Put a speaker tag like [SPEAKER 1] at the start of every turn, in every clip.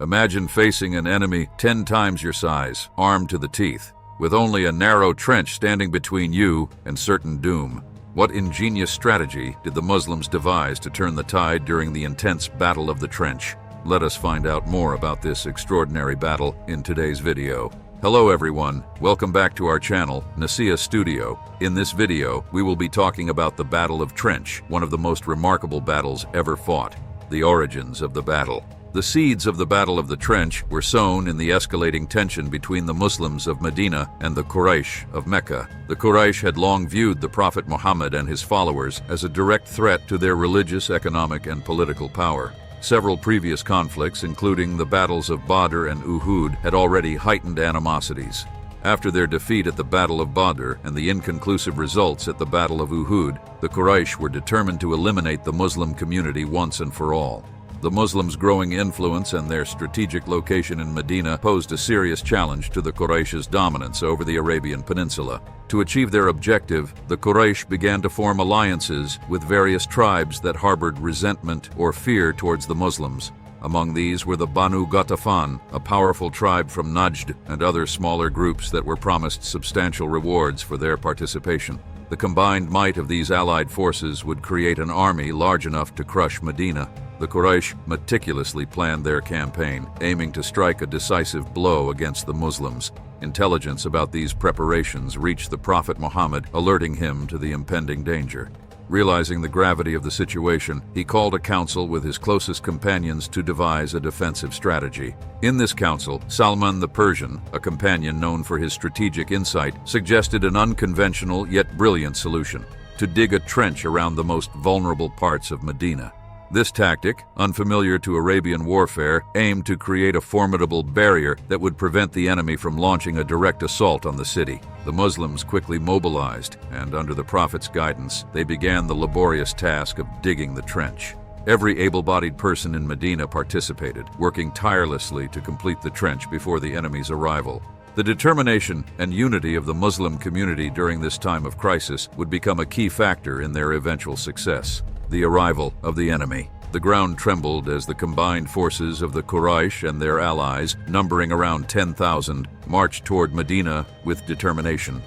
[SPEAKER 1] Imagine facing an enemy 10 times your size, armed to the teeth, with only a narrow trench standing between you and certain doom. What ingenious strategy did the Muslims devise to turn the tide during the intense Battle of the Trench? Let us find out more about this extraordinary battle in today's video. Hello everyone, welcome back to our channel, Naseeha Studio. In this video, we will be talking about the Battle of Trench, one of the most remarkable battles ever fought. The origins of the battle. The seeds of the Battle of the Trench were sown in the escalating tension between the Muslims of Medina and the Quraysh of Mecca. The Quraysh had long viewed the Prophet Muhammad and his followers as a direct threat to their religious, economic, and political power. Several previous conflicts, including the battles of Badr and Uhud, had already heightened animosities. After their defeat at the Battle of Badr and the inconclusive results at the Battle of Uhud, the Quraysh were determined to eliminate the Muslim community once and for all. The Muslims' growing influence and their strategic location in Medina posed a serious challenge to the Quraysh's dominance over the Arabian Peninsula. To achieve their objective, the Quraysh began to form alliances with various tribes that harbored resentment or fear towards the Muslims. Among these were the Banu Ghatafan, a powerful tribe from Najd, and other smaller groups that were promised substantial rewards for their participation. The combined might of these allied forces would create an army large enough to crush Medina. The Quraysh meticulously planned their campaign, aiming to strike a decisive blow against the Muslims. Intelligence about these preparations reached the Prophet Muhammad, alerting him to the impending danger. Realizing the gravity of the situation, he called a council with his closest companions to devise a defensive strategy. In this council, Salman the Persian, a companion known for his strategic insight, suggested an unconventional yet brilliant solution: to dig a trench around the most vulnerable parts of Medina. This tactic, unfamiliar to Arabian warfare, aimed to create a formidable barrier that would prevent the enemy from launching a direct assault on the city. The Muslims quickly mobilized, and under the Prophet's guidance, they began the laborious task of digging the trench. Every able-bodied person in Medina participated, working tirelessly to complete the trench before the enemy's arrival. The determination and unity of the Muslim community during this time of crisis would become a key factor in their eventual success. The arrival of the enemy. The ground trembled as the combined forces of the Quraysh and their allies, numbering around 10,000, marched toward Medina with determination.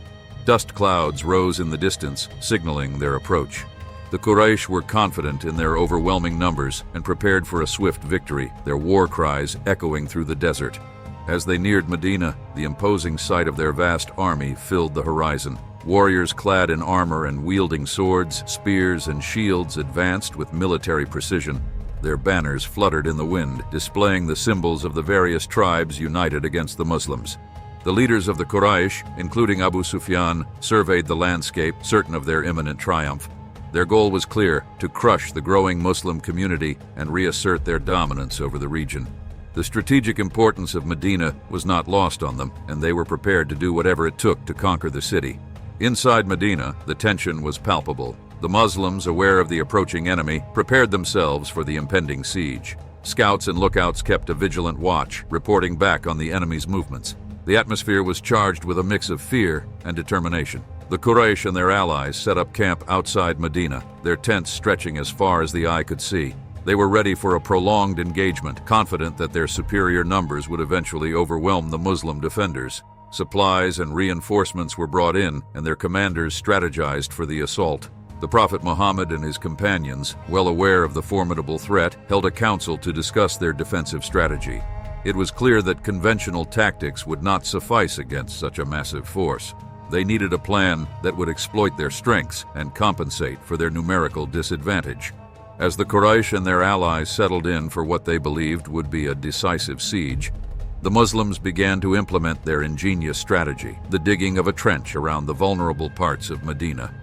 [SPEAKER 1] Dust clouds rose in the distance, signaling their approach. The Quraysh were confident in their overwhelming numbers and prepared for a swift victory, their war cries echoing through the desert. As they neared Medina, the imposing sight of their vast army filled the horizon. Warriors clad in armor and wielding swords, spears, and shields advanced with military precision. Their banners fluttered in the wind, displaying the symbols of the various tribes united against the Muslims. The leaders of the Quraysh, including Abu Sufyan, surveyed the landscape, certain of their imminent triumph. Their goal was clear: to crush the growing Muslim community and reassert their dominance over the region. The strategic importance of Medina was not lost on them, and they were prepared to do whatever it took to conquer the city. Inside Medina, the tension was palpable. The Muslims, aware of the approaching enemy, prepared themselves for the impending siege. Scouts and lookouts kept a vigilant watch, reporting back on the enemy's movements. The atmosphere was charged with a mix of fear and determination. The Quraysh and their allies set up camp outside Medina, their tents stretching as far as the eye could see. They were ready for a prolonged engagement, confident that their superior numbers would eventually overwhelm the Muslim defenders. Supplies and reinforcements were brought in, and their commanders strategized for the assault. The Prophet Muhammad and his companions, well aware of the formidable threat, held a council to discuss their defensive strategy. It was clear that conventional tactics would not suffice against such a massive force. They needed a plan that would exploit their strengths and compensate for their numerical disadvantage. As the Quraysh and their allies settled in for what they believed would be a decisive siege, the Muslims began to implement their ingenious strategy: the digging of a trench around the vulnerable parts of Medina.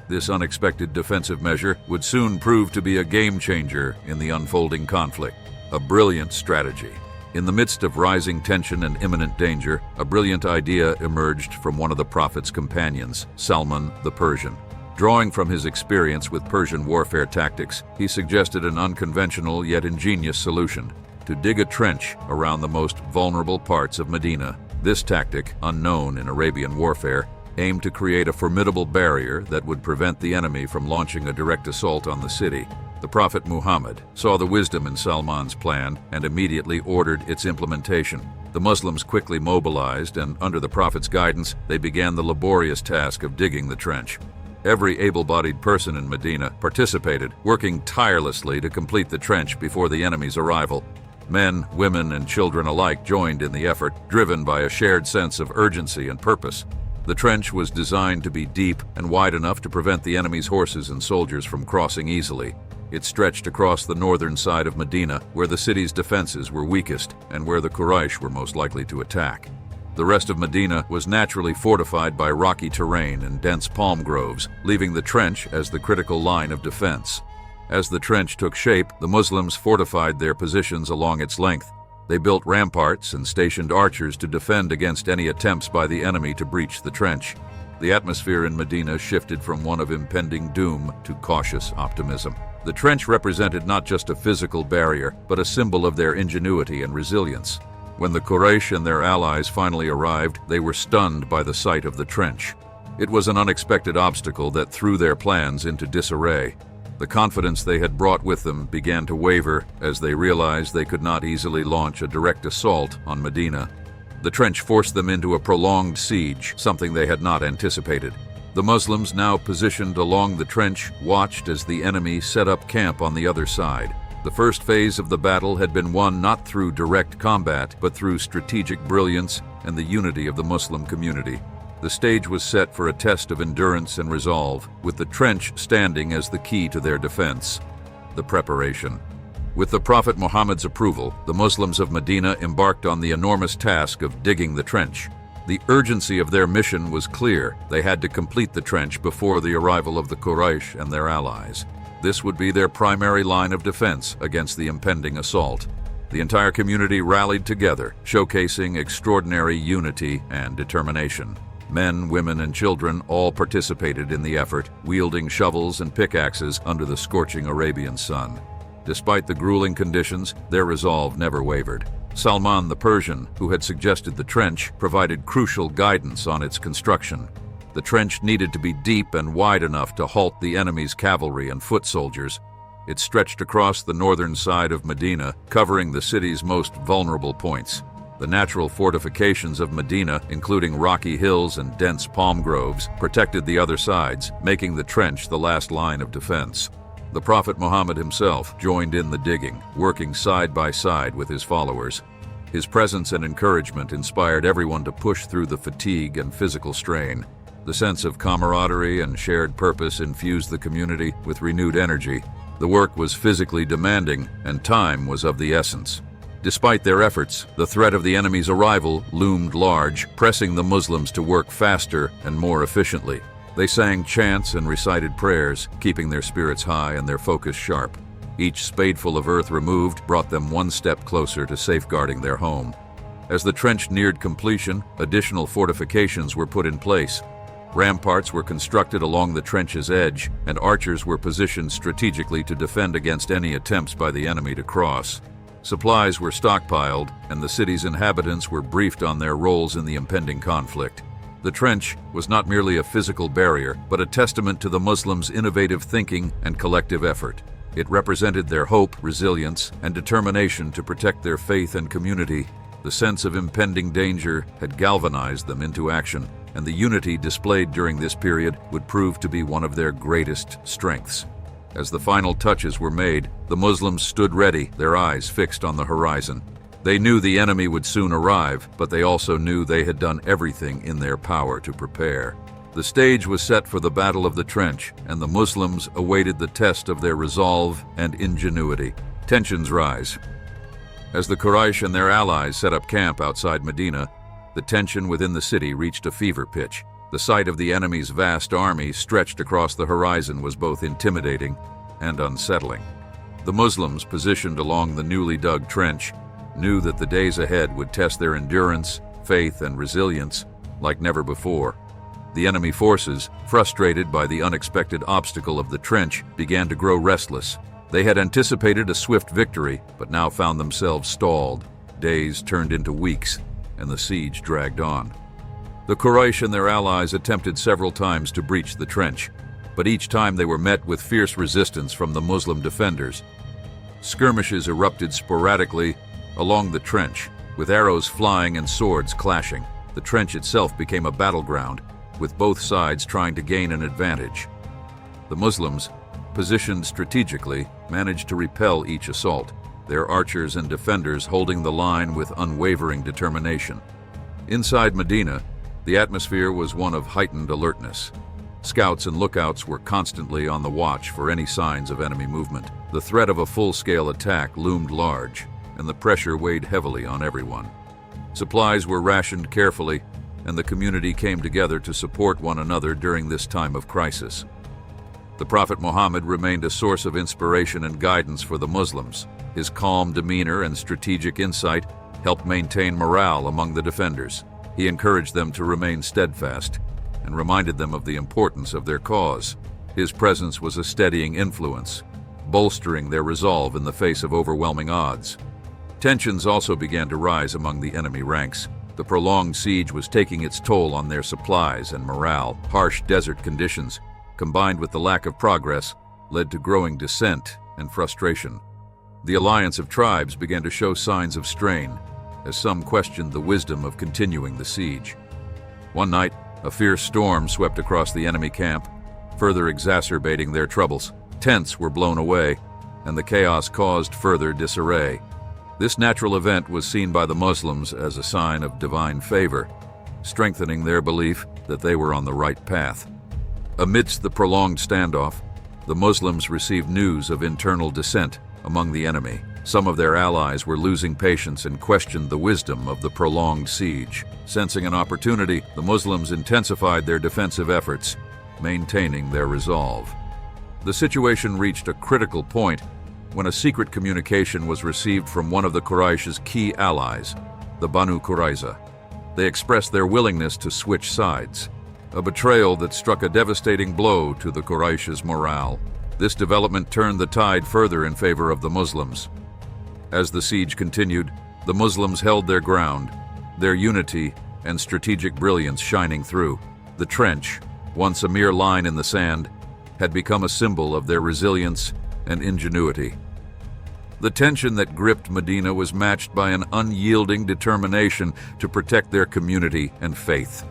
[SPEAKER 1] This unexpected defensive measure would soon prove to be a game-changer in the unfolding conflict. A brilliant strategy. In the midst of rising tension and imminent danger, a brilliant idea emerged from one of the Prophet's companions, Salman the Persian. Drawing from his experience with Persian warfare tactics, he suggested an unconventional yet ingenious solution: to dig a trench around the most vulnerable parts of Medina. This tactic, unknown in Arabian warfare, aimed to create a formidable barrier that would prevent the enemy from launching a direct assault on the city. The The Prophet Muhammad saw the wisdom in Salman's plan and immediately ordered its implementation. The Muslims quickly mobilized, and under the Prophet's guidance, they began the laborious task of digging the trench. Every able-bodied person in Medina participated, working tirelessly to complete the trench before the enemy's arrival. Men, women, and children alike joined in the effort, driven by a shared sense of urgency and purpose. The trench was designed to be deep and wide enough to prevent the enemy's horses and soldiers from crossing easily. It stretched across the northern side of Medina, where the city's defenses were weakest and where the Quraysh were most likely to attack. The rest of Medina was naturally fortified by rocky terrain and dense palm groves, leaving the trench as the critical line of defense. As the trench took shape, the Muslims fortified their positions along its length. They built ramparts and stationed archers to defend against any attempts by the enemy to breach the trench. The atmosphere in Medina shifted from one of impending doom to cautious optimism. The trench represented not just a physical barrier, but a symbol of their ingenuity and resilience. When the Quraysh and their allies finally arrived, they were stunned by the sight of the trench. It was an unexpected obstacle that threw their plans into disarray. The confidence they had brought with them began to waver as they realized they could not easily launch a direct assault on Medina. The trench forced them into a prolonged siege, something they had not anticipated. The Muslims, now positioned along the trench, watched as the enemy set up camp on the other side. The first phase of the battle had been won not through direct combat, but through strategic brilliance and the unity of the Muslim community. The stage was set for a test of endurance and resolve, with the trench standing as the key to their defense. The preparation. With the Prophet Muhammad's approval, the Muslims of Medina embarked on the enormous task of digging the trench. The urgency of their mission was clear. They had to complete the trench before the arrival of the Quraysh and their allies. This would be their primary line of defense against the impending assault. The entire community rallied together, showcasing extraordinary unity and determination. Men, women, and children all participated in the effort, wielding shovels and pickaxes under the scorching Arabian sun. Despite the grueling conditions, their resolve never wavered. Salman the Persian, who had suggested the trench, provided crucial guidance on its construction. The trench needed to be deep and wide enough to halt the enemy's cavalry and foot soldiers. It stretched across the northern side of Medina, covering the city's most vulnerable points. The natural fortifications of Medina, including rocky hills and dense palm groves, protected the other sides, making the trench the last line of defense. The Prophet Muhammad himself joined in the digging, working side by side with his followers. His presence and encouragement inspired everyone to push through the fatigue and physical strain. The sense of camaraderie and shared purpose infused the community with renewed energy. The work was physically demanding, and time was of the essence. Despite their efforts, the threat of the enemy's arrival loomed large, pressing the Muslims to work faster and more efficiently. They sang chants and recited prayers, keeping their spirits high and their focus sharp. Each spadeful of earth removed brought them one step closer to safeguarding their home. As the trench neared completion, additional fortifications were put in place. Ramparts were constructed along the trench's edge, and archers were positioned strategically to defend against any attempts by the enemy to cross. Supplies were stockpiled, and the city's inhabitants were briefed on their roles in the impending conflict. The trench was not merely a physical barrier, but a testament to the Muslims' innovative thinking and collective effort. It represented their hope, resilience, and determination to protect their faith and community. The sense of impending danger had galvanized them into action, and the unity displayed during this period would prove to be one of their greatest strengths. As the final touches were made, the Muslims stood ready, their eyes fixed on the horizon. They knew the enemy would soon arrive, but they also knew they had done everything in their power to prepare. The stage was set for the Battle of the Trench, and the Muslims awaited the test of their resolve and ingenuity. Tensions rise. As the Quraysh and their allies set up camp outside Medina, the tension within the city reached a fever pitch. The sight of the enemy's vast army stretched across the horizon was both intimidating and unsettling. The Muslims, positioned along the newly dug trench, knew that the days ahead would test their endurance, faith, and resilience like never before. The enemy forces, frustrated by the unexpected obstacle of the trench, began to grow restless. They had anticipated a swift victory, but now found themselves stalled. Days turned into weeks, and the siege dragged on. The Quraysh and their allies attempted several times to breach the trench. but each time they were met with fierce resistance from the Muslim defenders. Skirmishes erupted sporadically along the trench, with arrows flying and swords clashing. The trench itself became a battleground, with both sides trying to gain an advantage. The Muslims, positioned strategically, managed to repel each assault, their archers and defenders holding the line with unwavering determination. Inside Medina, the atmosphere was one of heightened alertness. Scouts and lookouts were constantly on the watch for any signs of enemy movement. The threat of a full-scale attack loomed large, and the pressure weighed heavily on everyone. Supplies were rationed carefully, and the community came together to support one another during this time of crisis. The Prophet Muhammad remained a source of inspiration and guidance for the Muslims. His calm demeanor and strategic insight helped maintain morale among the defenders. He encouraged them to remain steadfast and reminded them of the importance of their cause. His presence was a steadying influence, bolstering their resolve in the face of overwhelming odds. Tensions also began to rise among the enemy ranks. The prolonged siege was taking its toll on their supplies and morale. Harsh desert conditions, combined with the lack of progress, led to growing dissent and frustration. The alliance of tribes began to show signs of strain, as some questioned the wisdom of continuing the siege. One night, a fierce storm swept across the enemy camp, further exacerbating their troubles. Tents were blown away, and the chaos caused further disarray. This natural event was seen by the Muslims as a sign of divine favor, strengthening their belief that they were on the right path. Amidst the prolonged standoff, the Muslims received news of internal dissent among the enemy. Some of their allies were losing patience and questioned the wisdom of the prolonged siege. Sensing an opportunity, the Muslims intensified their defensive efforts, maintaining their resolve. The situation reached a critical point when a secret communication was received from one of the Quraysh's key allies, the Banu Qurayza. They expressed their willingness to switch sides, a betrayal that struck a devastating blow to the Quraysh's morale. This development turned the tide further in favor of the Muslims. As the siege continued, the Muslims held their ground, their unity and strategic brilliance shining through. The trench, once a mere line in the sand, had become a symbol of their resilience and ingenuity. The tension that gripped Medina was matched by an unyielding determination to protect their community and faith.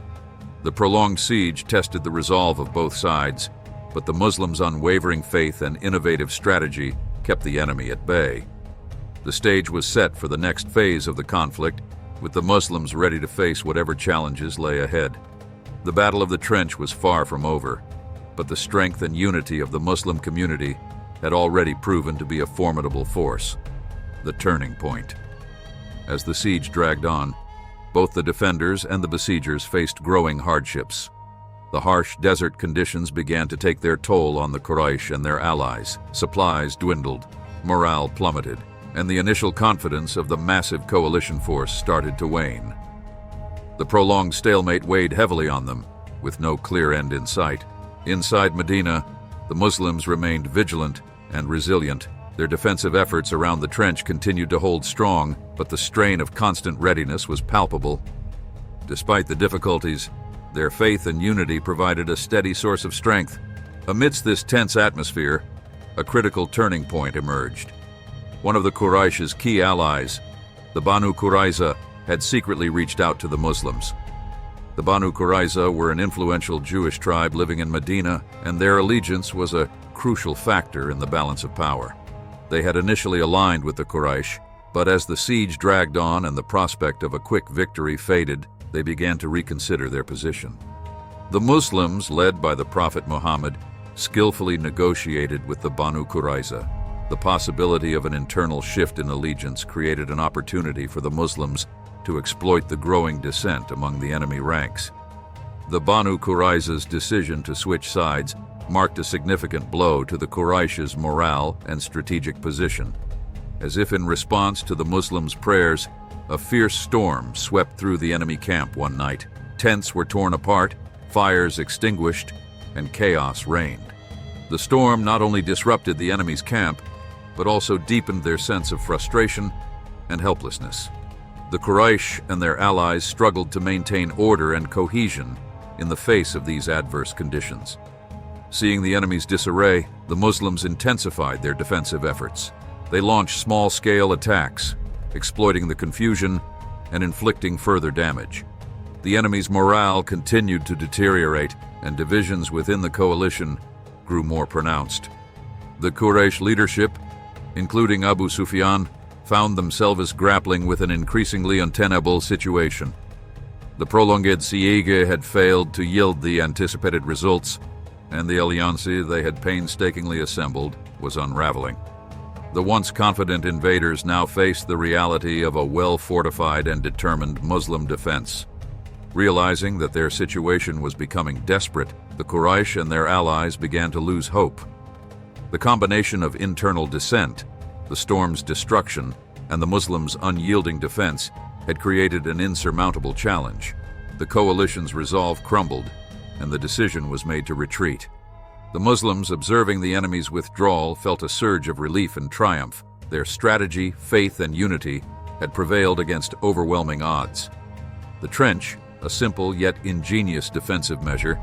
[SPEAKER 1] The prolonged siege tested the resolve of both sides, but the Muslims' unwavering faith and innovative strategy kept the enemy at bay. The stage was set for the next phase of the conflict, with the Muslims ready to face whatever challenges lay ahead. The Battle of the Trench was far from over, but the strength and unity of the Muslim community had already proven to be a formidable force. The turning point. As the siege dragged on, both the defenders and the besiegers faced growing hardships. The harsh desert conditions began to take their toll on the Quraysh and their allies. Supplies dwindled, morale plummeted, and the initial confidence of the massive coalition force started to wane. The prolonged stalemate weighed heavily on them, with no clear end in sight. Inside Medina, the Muslims remained vigilant and resilient. Their defensive efforts around the trench continued to hold strong, but the strain of constant readiness was palpable. Despite the difficulties, their faith and unity provided a steady source of strength. Amidst this tense atmosphere, a critical turning point emerged. One of the Quraysh's key allies, the Banu Qurayza, had secretly reached out to the Muslims. The Banu Qurayza were an influential Jewish tribe living in Medina, and their allegiance was a crucial factor in the balance of power. They had initially aligned with the Quraysh, but as the siege dragged on and the prospect of a quick victory faded, they began to reconsider their position. The Muslims, led by the Prophet Muhammad, skillfully negotiated with the Banu Qurayza. The possibility of an internal shift in allegiance created an opportunity for the Muslims to exploit the growing dissent among the enemy ranks. The Banu Qurayza's decision to switch sides marked a significant blow to the Quraysh's morale and strategic position. As if in response to the Muslims' prayers, a fierce storm swept through the enemy camp one night. Tents were torn apart, fires extinguished, and chaos reigned. The storm not only disrupted the enemy's camp, but also deepened their sense of frustration and helplessness. The Quraysh and their allies struggled to maintain order and cohesion in the face of these adverse conditions. Seeing the enemy's disarray, the Muslims intensified their defensive efforts. They launched small-scale attacks, exploiting the confusion and inflicting further damage. The enemy's morale continued to deteriorate, and divisions within the coalition grew more pronounced. The Quraysh leadership, including Abu Sufyan, found themselves grappling with an increasingly untenable situation. The prolonged siege had failed to yield the anticipated results, and the alliance they had painstakingly assembled was unraveling. The once confident invaders now faced the reality of a well-fortified and determined Muslim defense. Realizing that their situation was becoming desperate, the Quraysh and their allies began to lose hope. The combination of internal dissent, the storm's destruction, and the Muslims' unyielding defense had created an insurmountable challenge. The coalition's resolve crumbled, and the decision was made to retreat. The Muslims, observing the enemy's withdrawal, felt a surge of relief and triumph. Their strategy, faith, and unity had prevailed against overwhelming odds. The trench, a simple yet ingenious defensive measure,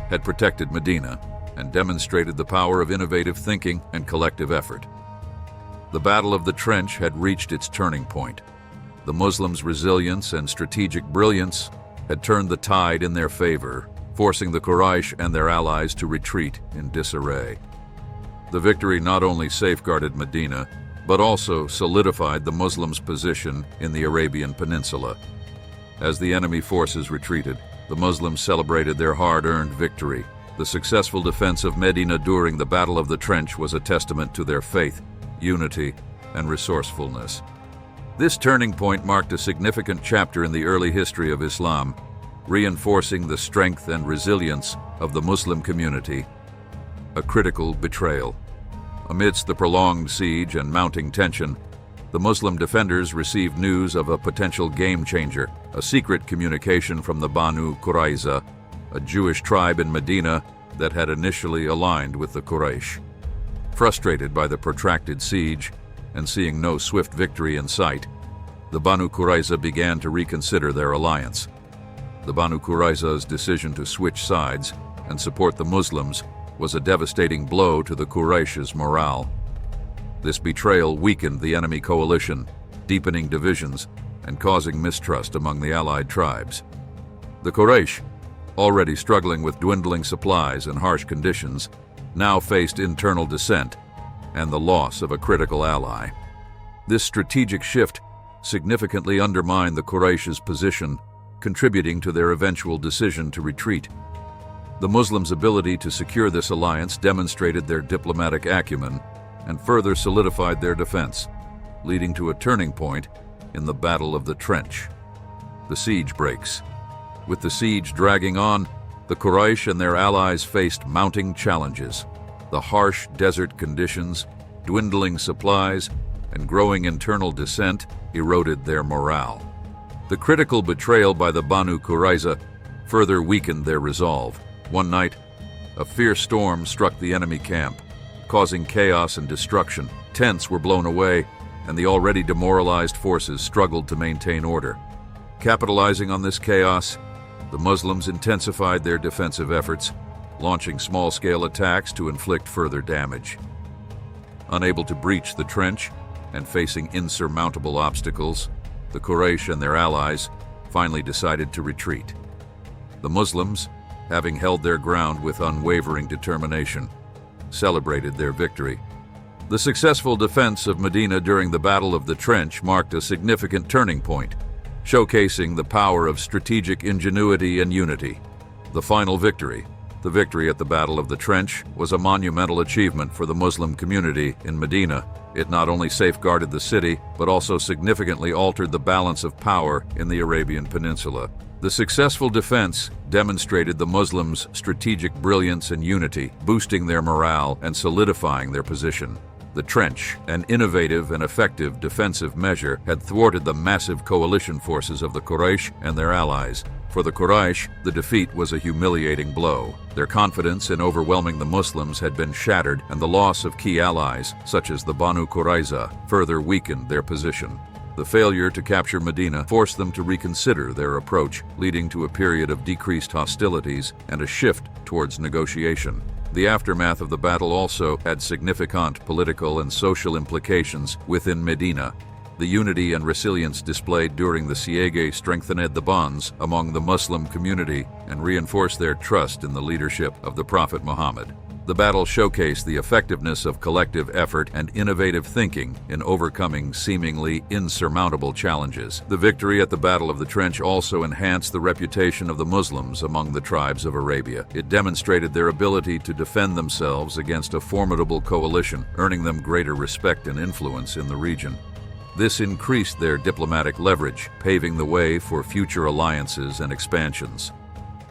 [SPEAKER 1] had protected Medina and demonstrated the power of innovative thinking and collective effort. The Battle of the Trench had reached its turning point. The Muslims' resilience and strategic brilliance had turned the tide in their favor, forcing the Quraysh and their allies to retreat in disarray. The victory not only safeguarded Medina, but also solidified the Muslims' position in the Arabian Peninsula. As the enemy forces retreated, the Muslims celebrated their hard-earned victory. The successful defense of Medina during the Battle of the Trench was a testament to their faith, unity, and resourcefulness. This turning point marked a significant chapter in the early history of Islam, reinforcing the strength and resilience of the Muslim community. A critical betrayal. Amidst the prolonged siege and mounting tension, the Muslim defenders received news of a potential game-changer, a secret communication from the Banu Qurayza, a Jewish tribe in Medina that had initially aligned with the Quraysh. Frustrated by the protracted siege and seeing no swift victory in sight, the Banu Qurayza began to reconsider their alliance. The Banu Qurayza's decision to switch sides and support the Muslims was a devastating blow to the Quraysh's morale. This betrayal weakened the enemy coalition, deepening divisions and causing mistrust among the allied tribes. The Quraysh, already struggling with dwindling supplies and harsh conditions, now faced internal dissent and the loss of a critical ally. This strategic shift significantly undermined the Quraysh's position, contributing to their eventual decision to retreat. The Muslims' ability to secure this alliance demonstrated their diplomatic acumen and further solidified their defense, leading to a turning point in the Battle of the Trench. The siege breaks. With the siege dragging on, the Quraysh and their allies faced mounting challenges. The harsh desert conditions, dwindling supplies, and growing internal dissent eroded their morale. The critical betrayal by the Banu Qurayza further weakened their resolve. One night, a fierce storm struck the enemy camp, causing chaos and destruction. Tents were blown away, and the already demoralized forces struggled to maintain order. Capitalizing on this chaos, the Muslims intensified their defensive efforts, launching small-scale attacks to inflict further damage. Unable to breach the trench and facing insurmountable obstacles, the Quraysh and their allies finally decided to retreat. The Muslims, having held their ground with unwavering determination, celebrated their victory. The successful defense of Medina during the Battle of the Trench marked a significant turning point, showcasing the power of strategic ingenuity and unity. The final victory, the victory at the Battle of the Trench, was a monumental achievement for the Muslim community in Medina. It not only safeguarded the city, but also significantly altered the balance of power in the Arabian Peninsula. The successful defense demonstrated the Muslims' strategic brilliance and unity, boosting their morale and solidifying their position. The trench, an innovative and effective defensive measure, had thwarted the massive coalition forces of the Quraysh and their allies. For the Quraysh, the defeat was a humiliating blow. Their confidence in overwhelming the Muslims had been shattered, and the loss of key allies, such as the Banu Qurayza, further weakened their position. The failure to capture Medina forced them to reconsider their approach, leading to a period of decreased hostilities and a shift towards negotiation. The aftermath of the battle also had significant political and social implications within Medina. The unity and resilience displayed during the siege strengthened the bonds among the Muslim community and reinforced their trust in the leadership of the Prophet Muhammad. The battle showcased the effectiveness of collective effort and innovative thinking in overcoming seemingly insurmountable challenges. The victory at the Battle of the Trench also enhanced the reputation of the Muslims among the tribes of Arabia. It demonstrated their ability to defend themselves against a formidable coalition, earning them greater respect and influence in the region. This increased their diplomatic leverage, paving the way for future alliances and expansions.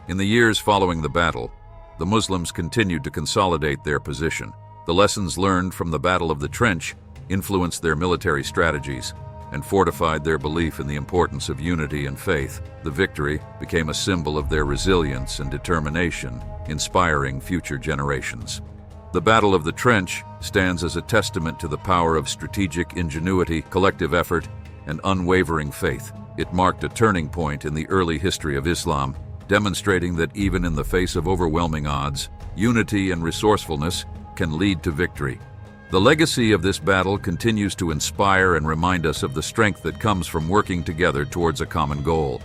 [SPEAKER 1] In the years following the battle, the Muslims continued to consolidate their position. The lessons learned from the Battle of the Trench influenced their military strategies and fortified their belief in the importance of unity and faith. The victory became a symbol of their resilience and determination, inspiring future generations. The Battle of the Trench stands as a testament to the power of strategic ingenuity, collective effort, and unwavering faith. It marked a turning point in the early history of Islam, demonstrating that even in the face of overwhelming odds, unity and resourcefulness can lead to victory. The legacy of this battle continues to inspire and remind us of the strength that comes from working together towards a common goal.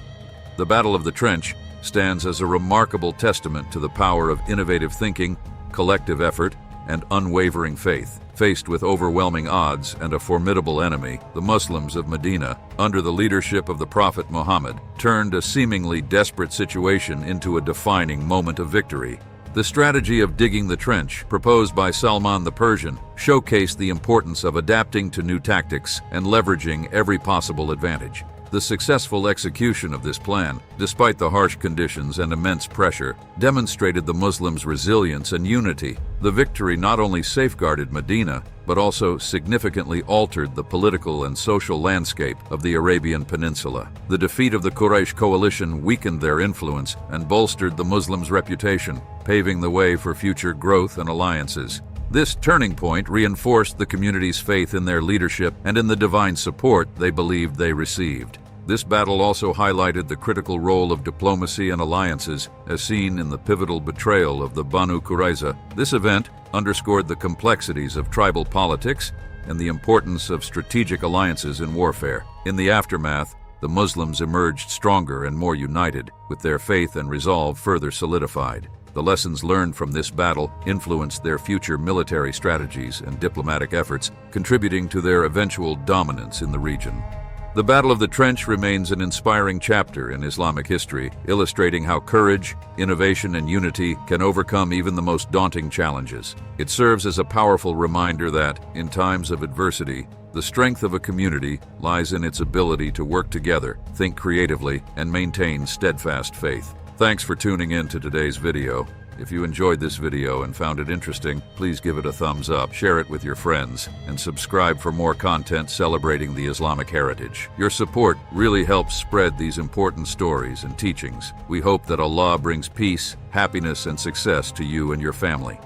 [SPEAKER 1] The Battle of the Trench stands as a remarkable testament to the power of innovative thinking, collective effort, and unwavering faith. Faced with overwhelming odds and a formidable enemy, the Muslims of Medina, under the leadership of the Prophet Muhammad, turned a seemingly desperate situation into a defining moment of victory. The strategy of digging the trench, proposed by Salman the Persian, showcased the importance of adapting to new tactics and leveraging every possible advantage. The successful execution of this plan, despite the harsh conditions and immense pressure, demonstrated the Muslims' resilience and unity. The victory not only safeguarded Medina, but also significantly altered the political and social landscape of the Arabian Peninsula. The defeat of the Quraysh coalition weakened their influence and bolstered the Muslims' reputation, paving the way for future growth and alliances. This turning point reinforced the community's faith in their leadership and in the divine support they believed they received. This battle also highlighted the critical role of diplomacy and alliances, as seen in the pivotal betrayal of the Banu Qurayza. This event underscored the complexities of tribal politics and the importance of strategic alliances in warfare. In the aftermath, the Muslims emerged stronger and more united, with their faith and resolve further solidified. The lessons learned from this battle influenced their future military strategies and diplomatic efforts, contributing to their eventual dominance in the region. The Battle of the Trench remains an inspiring chapter in Islamic history, illustrating how courage, innovation, and unity can overcome even the most daunting challenges. It serves as a powerful reminder that, in times of adversity, the strength of a community lies in its ability to work together, think creatively, and maintain steadfast faith. Thanks for tuning in to today's video. If you enjoyed this video and found it interesting, please give it a thumbs up, share it with your friends, and subscribe for more content celebrating the Islamic heritage. Your support really helps spread these important stories and teachings. We hope that Allah brings peace, happiness, and success to you and your family.